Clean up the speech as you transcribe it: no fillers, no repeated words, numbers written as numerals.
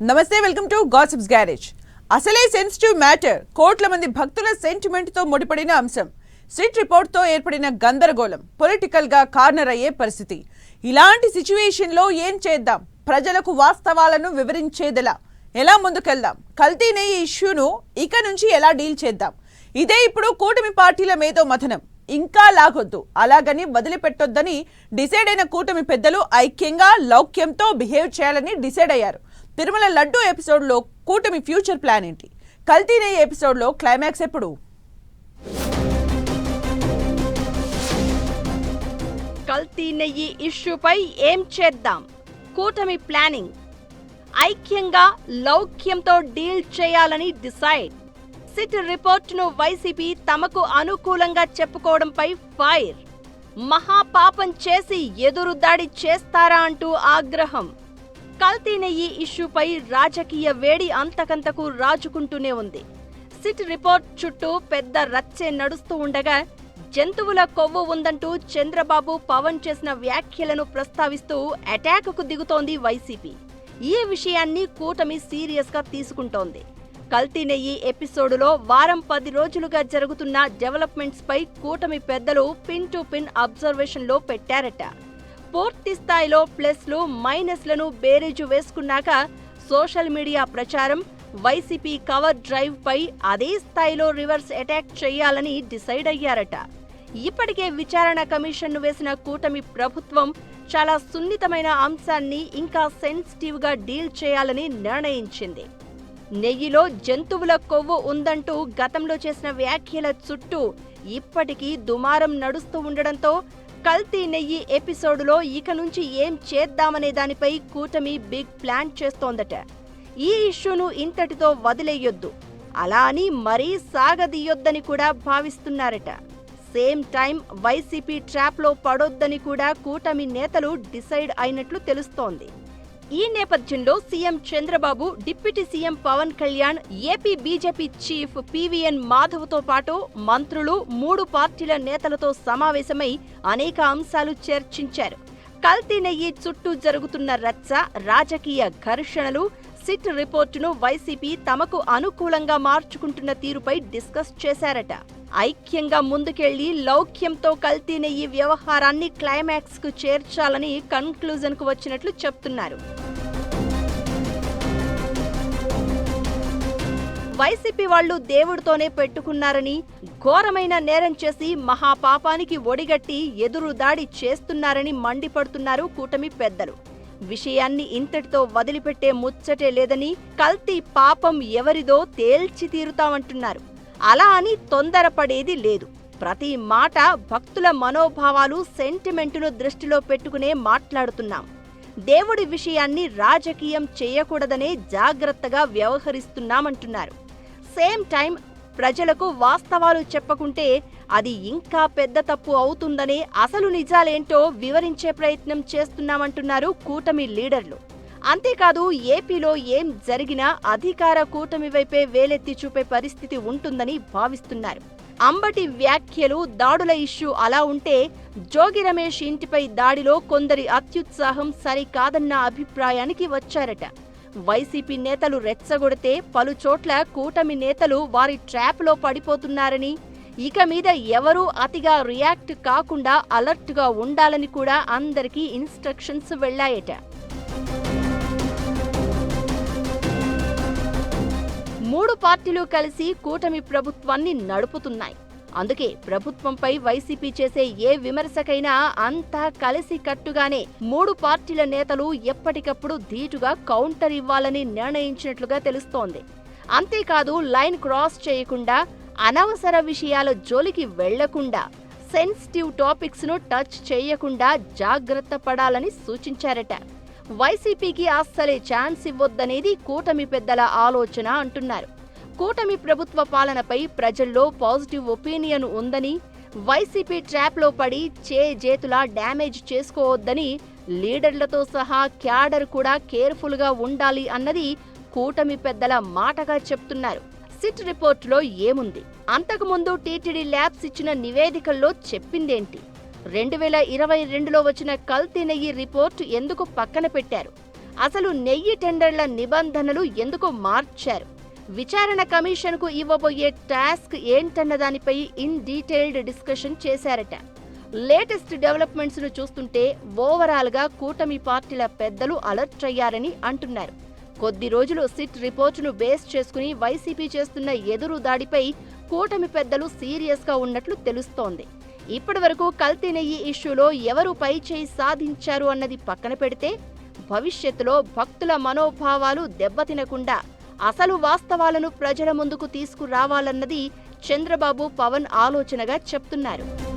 నమస్తే, welcome to gossips garage. అసలే sensitive matter, కోట్ల మంది భక్తుల సెంటిమెంట్ తో ముడిపడిన అంశం. సిట్ రిపోర్ట్ తో ఏర్పడిన గందరగోళం పొలిటికల్ గా కార్నర్ అయ్యే పరిస్థితి. ఇలాంటి సిచ్యువేషన్ లో ఏం చేద్దాం? ప్రజలకు వాస్తవాలను వివరించేదెలా? ఎలా ముందుకెళ్దాం? కల్తీ నెయ్యి ఇష్యూను ఇక నుంచి ఎలా డీల్ చేద్దాం? ఇదే ఇప్పుడు కూటమి పార్టీల మేధో మథనం. ఇంకా లాగొద్దు, అలాగని వదిలిపెట్టొద్దని డిసైడ్ అయిన కూటమి పెద్దలు ఐక్యంగా లౌక్యంతో బిహేవ్ చేయాలని డిసైడ్ అయ్యారు. తిరుమల లడ్డు ఎపిసోడ్ లో కూటమి ఫ్యూచర్ ప్లాన్ ఏంటి? కల్తీ నెయ్యి ఎపిసోడ్ లో క్లైమాక్స్ ఎప్పుడు? కల్తీ నెయ్యి ఇష్యూపై ఏం చేద్దాం? కూటమి ప్లానింగ్. ఐక్యంగా లౌక్యంతో డీల్ చేయాలని డిసైడ్. సిట్ రిపోర్టును వైసీపీ తమకు అనుకూలంగా చెప్పుకోవడంపై ఫైర్. మహాపాపం చేసి ఎదురుదాడి చేస్తారా అంటూ ఆగ్రహం. కల్తీ నెయ్యి ఇష్యూపై రాజకీయ వేడి అంతకంతకు రాజుకుంటూనే ఉంది. సిట్ రిపోర్ట్ చుట్టూ పెద్ద రచ్చే నడుస్తూ ఉండగా జంతువుల కొవ్వు ఉందంటూ చంద్రబాబు పవన్ చేసిన వ్యాఖ్యలను ప్రస్తావిస్తూ అటాక్కు దిగుతోంది వైసీపీ. ఈ విషయాన్ని కూటమి సీరియస్ గా తీసుకుంటోంది. కల్తీ నెయ్యి ఎపిసోడులో వారం 10 రోజులుగా జరుగుతున్న డెవలప్మెంట్స్ పై కూటమి పెద్దలు పిన్ టు పిన్ అబ్జర్వేషన్ లో పెట్టారట. పూర్తి స్థాయిలో ప్లస్లు మైనస్లను బేరీజు వేసుకున్నాక సోషల్ మీడియా ప్రచారం, వైసీపీ కవర్ డ్రైవ్ పై అదే స్థాయిలో రివర్స్ అటాక్ చేయాలని డిసైడ్ అయ్యారట. ఇప్పటికే విచారణ కమిషన్ను వేసిన కూటమి ప్రభుత్వం చాలా సున్నితమైన అంశాన్ని ఇంకా సెన్సిటివ్ గా డీల్ చేయాలని నిర్ణయించింది. నెయ్యిలో జంతువుల కొవ్వు ఉందంటూ గతంలో చేసిన వ్యాఖ్యల చుట్టూ ఇప్పటికీ దుమారం నడుస్తూ ఉండడంతో కల్తీ నెయ్యి ఎపిసోడులో ఇక నుంచి ఏం చేద్దామనే దానిపై కూటమి బిగ్ ప్లాన్ చేస్తోందట. ఈ ఇష్యూను ఇంతటితో వదిలేయొద్దు, అలా అని మరీ సాగదీయొద్దని కూడా భావిస్తున్నారట. సేమ్ టైం వైసీపీ ట్రాప్లో పడొద్దని కూడా కూటమి నేతలు డిసైడ్ అయినట్లు తెలుస్తోంది. ఈ నేపథ్యంలో CM Chandrababu, deputy CM Pawan Kalyan, AP BJP chief PVN మాధవ్తో పాటు మంత్రులు, 3 పార్టీల నేతలతో సమావేశమై అనేక అంశాలు చర్చించారు. కల్తీ నెయ్యి చుట్టూ జరుగుతున్న రచ్చ, రాజకీయ ఘర్షణలు, సిట్ రిపోర్టును వైసీపీ తమకు అనుకూలంగా మార్చుకుంటున్న తీరుపై డిస్కస్ చేశారట. ఐక్యంగా ముందుకెళ్లి లౌక్యంతో కల్తీ నెయ్యి వ్యవహారాన్ని క్లైమాక్స్ కు చేర్చాలని కన్క్లూజన్ కు వచ్చినట్లు చెప్తున్నారు. వైసీపీ వాళ్లు దేవుడితోనే పెట్టుకున్నారని, ఘోరమైన నేరం చేసి మహాపాపానికి ఒడిగట్టి ఎదురు దాడి చేస్తున్నారని మండిపడుతున్నారు కూటమి పెద్దలు. విషయాన్ని ఇంతటితో వదిలిపెట్టే ముచ్చటే లేదని, కల్తీ పాపం ఎవరిదో తేల్చి తీరుతామంటున్నారు. అలా అని తొందరపడేది లేదు. ప్రతి మాట భక్తుల మనోభావాలు, సెంటిమెంటును దృష్టిలో పెట్టుకునే మాట్లాడుతున్నాం. దేవుడి విషయాన్ని రాజకీయం చేయకూడదనే జాగ్రత్తగా వ్యవహరిస్తున్నామంటున్నారు. సేమ్ టైం ప్రజలకు వాస్తవాలు చెప్పకుంటే అది ఇంకా పెద్ద తప్పు అవుతుందనే అసలు నిజాలేంటో వివరించే ప్రయత్నం చేస్తున్నామంటున్నారు కూటమి లీడర్లు. అంతేకాదు, ఏపీలో ఏం జరిగినా అధికార కూటమి వైపే వేలెత్తి చూపే పరిస్థితి ఉంటుందని భావిస్తున్నారు. అంబటి వ్యాఖ్యలు, దాడుల ఇష్యూ అలా ఉంటే, జోగి రమేష్ ఇంటిపై దాడిలో కొందరి అత్యుత్సాహం సరికాదన్న అభిప్రాయానికి వచ్చారట. వైసీపీ నేతలు రెచ్చగొడితే పలుచోట్ల కూటమి నేతలు వారి ట్రాప్లో పడిపోతున్నారని, ఇక మీద ఎవరూ అతిగా రియాక్ట్ కాకుండా అలర్ట్గా ఉండాలని కూడా అందరికీ ఇన్స్ట్రక్షన్స్ వెళ్లాయట. 3 పార్టీలు కలిసి కూటమి ప్రభుత్వాన్ని నడుపుతున్నాయి. అందుకే ప్రభుత్వంపై వైసీపీ చేసే ఏ విమర్శకైనా అంతా కలిసి కట్టుగానే 3 పార్టీల నేతలు ఎప్పటికప్పుడు ధీటుగా కౌంటర్ ఇవ్వాలని నిర్ణయించినట్లుగా తెలుస్తోంది. అంతేకాదు, లైన్ క్రాస్ చేయకుండా, అనవసర విషయాల జోలికి వెళ్లకుండా, సెన్సిటివ్ టాపిక్స్ ను టచ్ చేయకుండా జాగ్రత్త పడాలని సూచించారట. వైసీపీకి అస్సలే ఛాన్స్ ఇవ్వొద్దనేది కూటమి పెద్దల ఆలోచన అంటున్నారు. కూటమి ప్రభుత్వ పాలనపై ప్రజల్లో పాజిటివ్ ఒపీనియన్ ఉందని, వైసీపీ ట్రాప్లో పడి చేతులా డ్యామేజ్ చేసుకోవద్దని లీడర్లతో సహా క్యాడర్ కూడా కేర్ఫుల్గా ఉండాలి అన్నది కూటమి పెద్దల మాటగా చెప్తున్నారు. సిట్ రిపోర్టులో ఏముంది? అంతకుముందు టీటీడీ ల్యాబ్స్ ఇచ్చిన నివేదికల్లో చెప్పిందేంటి? 2022లో వచ్చిన కల్తీ నెయ్యి రిపోర్టు ఎందుకు పక్కన పెట్టారు? అసలు నెయ్యి టెండర్ల నిబంధనలు ఎందుకు మార్చారు? విచారణ కమిషన్కు ఇవ్వబోయే టాస్క్ ఏంటన్న దానిపై ఇన్ డీటెయిల్డ్ డిస్కషన్ చేశారట. లేటెస్ట్ డెవలప్మెంట్స్ ను చూస్తుంటే ఓవరాల్ గా కూటమి పార్టీల పెద్దలు అలర్ట్ అయ్యారని అంటున్నారు. కొద్ది రోజులు సిట్ రిపోర్టును బేస్ చేసుకుని వైసీపీ చేస్తున్న ఎదురు దాడిపై కూటమి పెద్దలు సీరియస్ గా ఉన్నట్లు తెలుస్తోంది. ఇప్పటి వరకు కల్తీ నెయ్యి ఇష్యూలో ఎవరు పై చేయి సాధించారు అన్నది పక్కన పెడితే, భవిష్యత్తులో భక్తుల మనోభావాలు దెబ్బతినకుండా అసలు వాస్తవాలను ప్రజల ముందుకు తీసుకురావాలన్నది చంద్రబాబు, పవన్ ఆలోచనగా చెప్తున్నారు.